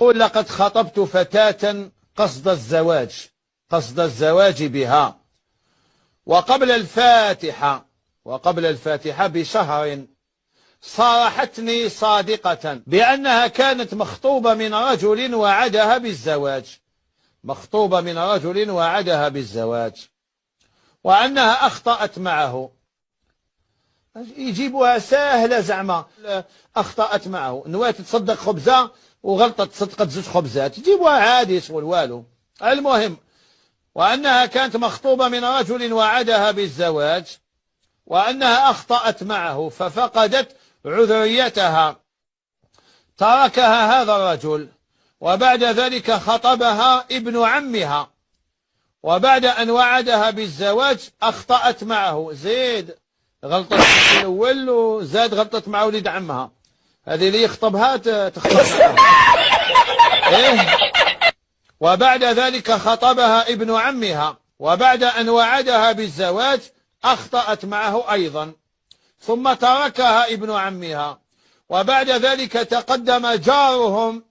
قل لقد خطبت فتاة قصد الزواج بها، وقبل الفاتحة بشهر صارحتني صادقة بأنها كانت مخطوبة من رجل وعدها بالزواج، وأنها أخطأت معه. يجيبوها سهلة زعما، أخطأت معه، نوات تصدق خبزة وغلطت صدقت 2 خبزات، يجيبوها عادي شغل والو. المهم وأنها كانت مخطوبة من رجل وعدها بالزواج، وأنها أخطأت معه ففقدت عذريتها، تركها هذا الرجل، وبعد ذلك خطبها ابن عمها، وبعد أن وعدها بالزواج أخطأت معه، زيد غلطت في الأول وزاد غلطت مع ولد عمها. هذه اللي يخطبها تخطب معها. وبعد ذلك خطبها ابن عمها، وبعد أن وعدها بالزواج أخطأت معه أيضا، ثم تركها ابن عمها، وبعد ذلك تقدم جارهم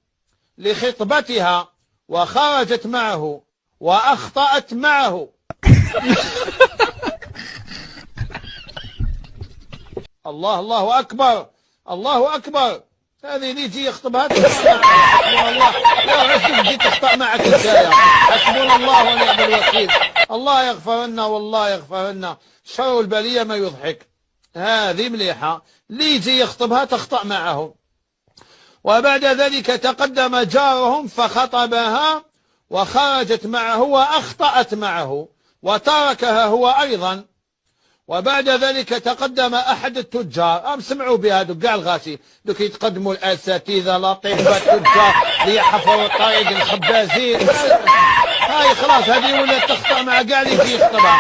لخطبتها وخرجت معه وأخطأت معه. الله أكبر، الله أكبر. هذه اللي يجي يخطبها حسبنا الله، لا عسك تجي تخطأ معك الجاية. حسبنا الله ونعم الوكيل. الله يغفر لنا والله يغفر لنا، شر البلية ما يضحك. هذه مليحة، اللي يجي يخطبها تخطأ معه. وبعد ذلك تقدم جارهم فخطبها وخرجت معه وأخطأت معه وتركها هو أيضا. وبعد ذلك تقدم أحد التجار، سمعوا بها دوك كاع الغاشي، دوك يتقدموا الأساتذة لطيفة التجار ليحفروا الطريق الخبازين. هاي خلاص هذه ولات تخطأ مع كاع اللي يجي يخطبها.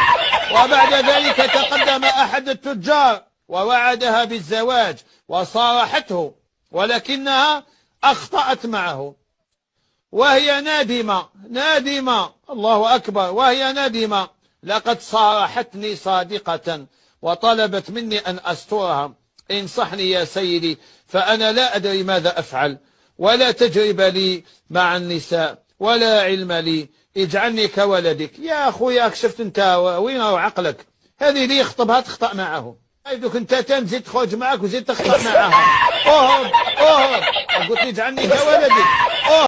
وبعد ذلك تقدم أحد التجار ووعدها بالزواج وصارحته، ولكنها أخطأت معه وهي نادمة. الله أكبر، وهي نادمة. لقد صارحتني صادقة وطلبت مني أن أسترها. انصحني يا سيدي، فأنا لا أدري ماذا أفعل، ولا تجربة لي مع النساء ولا علم لي، اجعلني كولدك. يا أخويا شفت أنت وين عقلك؟ هذه اللي يخطبها تخطأ معه. دوك أنت تنزيد تخرج معك وزيد تخطأ معها. أوهب قلت لي اجعلني كولدك.